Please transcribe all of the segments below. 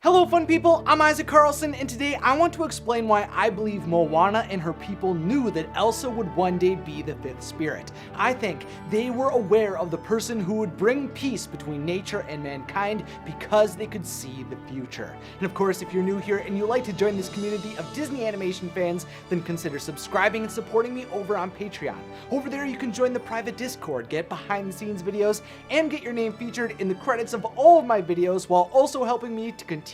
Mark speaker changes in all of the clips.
Speaker 1: Hello fun people, I'm Isaac Carlson, and today I want to explain why I believe Moana and her people knew that Elsa would one day be the fifth spirit. I think they were aware of the person who would bring peace between nature and mankind because they could see the future. And of course, if you're new here and you'd like to join this community of Disney animation fans, then consider subscribing and supporting me over on Patreon. Over there you can join the private Discord, get behind the scenes videos, and get your name featured in the credits of all of my videos while also helping me to continue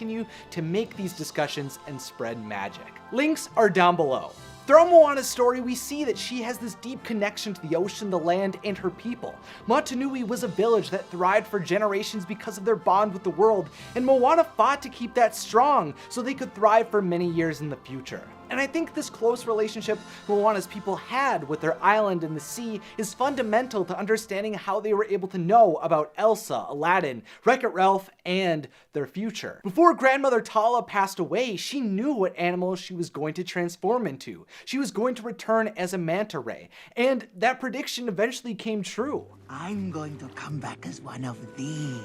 Speaker 1: to make these discussions and spread magic. Links are down below. Throughout Moana's story, we see that she has this deep connection to the ocean, the land, and her people. Motunui was a village that thrived for generations because of their bond with the world, and Moana fought to keep that strong so they could thrive for many years in the future. And I think this close relationship Moana's people had with their island and the sea is fundamental to understanding how they were able to know about Elsa, Aladdin, Wreck-It Ralph, and their future. Before grandmother Tala passed away, she knew what animal she was going to transform into. She was going to return as a manta ray, and that prediction eventually came true.
Speaker 2: I'm going to come back as one of these.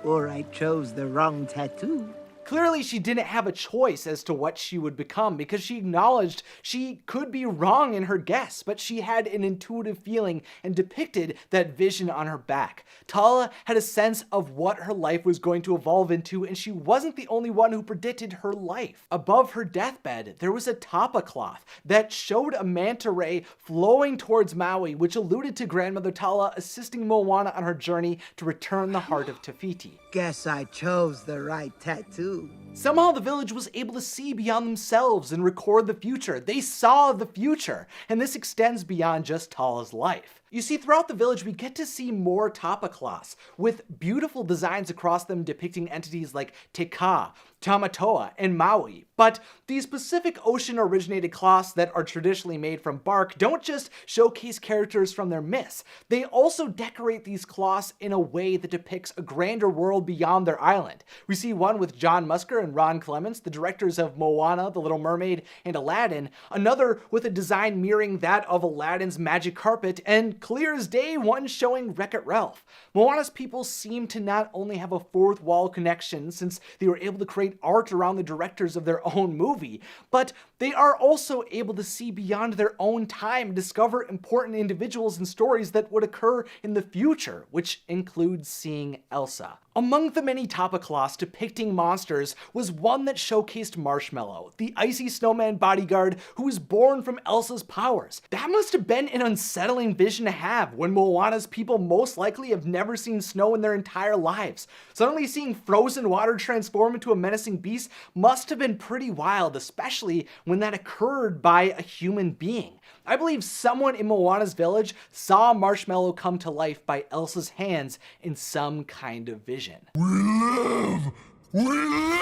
Speaker 2: Or I chose the wrong tattoo.
Speaker 1: Clearly, she didn't have a choice as to what she would become because she acknowledged she could be wrong in her guess, but she had an intuitive feeling and depicted that vision on her back. Tala had a sense of what her life was going to evolve into, and she wasn't the only one who predicted her life. Above her deathbed, there was a Tapa cloth that showed a manta ray flowing towards Maui, which alluded to grandmother Tala assisting Moana on her journey to return the heart of Te Fiti.
Speaker 2: Guess I chose the right tattoo.
Speaker 1: Somehow the village was able to see beyond themselves and record the future. They saw the future, and this extends beyond just Tala's life. You see, throughout the village, we get to see more Tapa cloths with beautiful designs across them depicting entities like Te Ka, Tamatoa, and Maui. But these Pacific Ocean-originated cloths that are traditionally made from bark don't just showcase characters from their myths. They also decorate these cloths in a way that depicts a grander world beyond their island. We see one with John Musker and Ron Clements, the directors of Moana, The Little Mermaid, and Aladdin. Another with a design mirroring that of Aladdin's magic carpet, and clear as day, one showing Wreck-It Ralph. Moana's people seem to not only have a fourth wall connection since they were able to create art around the directors of their own movie, but they are also able to see beyond their own time and discover important individuals and stories that would occur in the future, which includes seeing Elsa. Among the many Tapa cloths depicting monsters was one that showcased Marshmallow, the icy snowman bodyguard who was born from Elsa's powers. That must have been an unsettling vision to have when Moana's people most likely have never seen snow in their entire lives. Suddenly seeing frozen water transform into a menacing beast must have been pretty wild, especially when that occurred by a human being. I believe someone in Moana's village saw Marshmallow come to life by Elsa's hands in some kind of vision.
Speaker 3: We live! We live!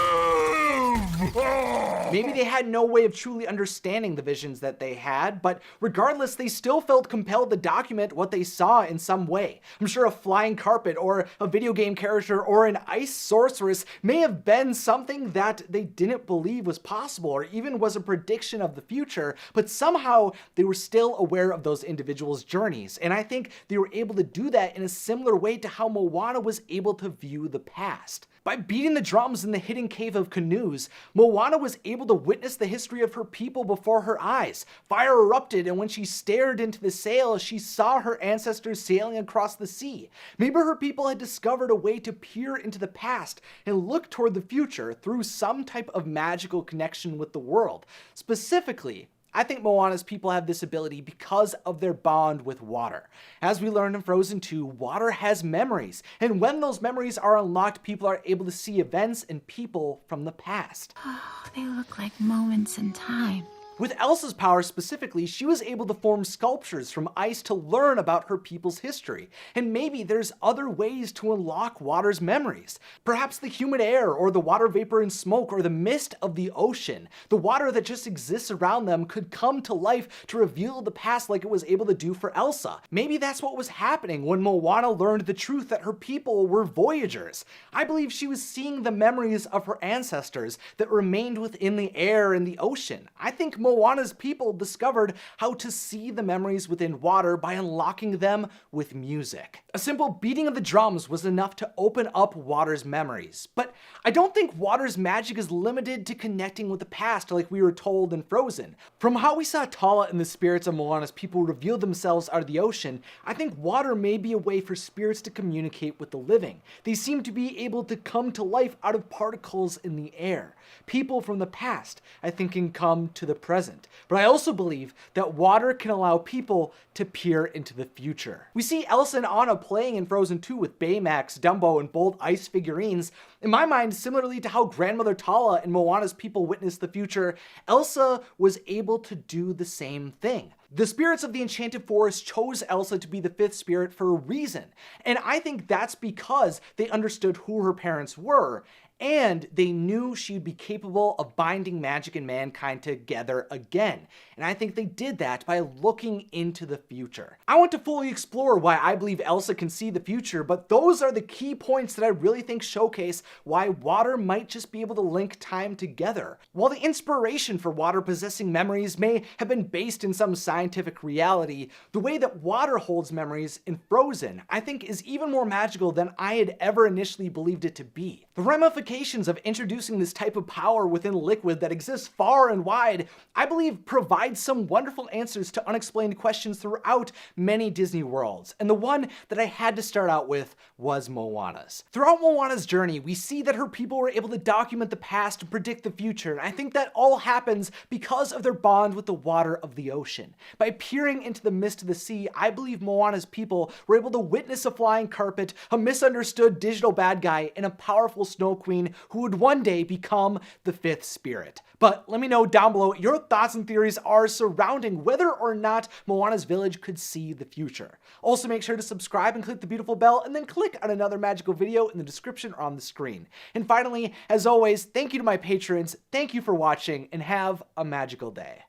Speaker 1: Maybe they had no way of truly understanding the visions that they had, but regardless, they still felt compelled to document what they saw in some way. I'm sure a flying carpet or a video game character or an ice sorceress may have been something that they didn't believe was possible or even was a prediction of the future, but somehow they were still aware of those individuals' journeys, and I think they were able to do that in a similar way to how Moana was able to view the past. By beating the drums in the hidden cave of canoes, Moana was able to witness the history of her people before her eyes. Fire erupted, and when she stared into the sail, she saw her ancestors sailing across the sea. Maybe her people had discovered a way to peer into the past and look toward the future through some type of magical connection with the world. Specifically, I think Moana's people have this ability because of their bond with water. As we learned in Frozen 2, water has memories, and when those memories are unlocked, people are able to see events and people from the past.
Speaker 4: Oh, they look like moments in time.
Speaker 1: With Elsa's power specifically, she was able to form sculptures from ice to learn about her people's history. And maybe there's other ways to unlock water's memories. Perhaps the humid air, or the water vapor and smoke, or the mist of the ocean. The water that just exists around them could come to life to reveal the past like it was able to do for Elsa. Maybe that's what was happening when Moana learned the truth that her people were voyagers. I believe she was seeing the memories of her ancestors that remained within the air and the ocean. I think Moana's people discovered how to see the memories within water by unlocking them with music. A simple beating of the drums was enough to open up water's memories. But I don't think water's magic is limited to connecting with the past like we were told in Frozen. From how we saw Tala and the spirits of Moana's people reveal themselves out of the ocean, I think water may be a way for spirits to communicate with the living. They seem to be able to come to life out of particles in the air. People from the past, I think, can come to the present. But I also believe that water can allow people to peer into the future. We see Elsa and Anna playing in Frozen 2 with Baymax, Dumbo, and bold ice figurines. In my mind, similarly to how Grandmother Tala and Moana's people witnessed the future, Elsa was able to do the same thing. The spirits of the Enchanted Forest chose Elsa to be the fifth spirit for a reason, and I think that's because they understood who her parents were, and they knew she'd be capable of binding magic and mankind together again. And I think they did that by looking into the future. I want to fully explore why I believe Elsa can see the future, but those are the key points that I really think showcase why water might just be able to link time together. While the inspiration for water possessing memories may have been based in some scientific reality, the way that water holds memories in Frozen, I think, is even more magical than I had ever initially believed it to be. The ramifications of introducing this type of power within liquid that exists far and wide, I believe, provides some wonderful answers to unexplained questions throughout many Disney worlds. And the one that I had to start out with was Moana's. Throughout Moana's journey, we see that her people were able to document the past and predict the future, and I think that all happens because of their bond with the water of the ocean. By peering into the mist of the sea, I believe Moana's people were able to witness a flying carpet, a misunderstood digital bad guy, and a powerful snow queen who would one day become the fifth spirit. But let me know down below what your thoughts and theories are surrounding whether or not Moana's village could see the future. Also, make sure to subscribe and click the beautiful bell, and then click on another magical video in the description or on the screen. And finally, as always, thank you to my patrons, thank you for watching, and have a magical day.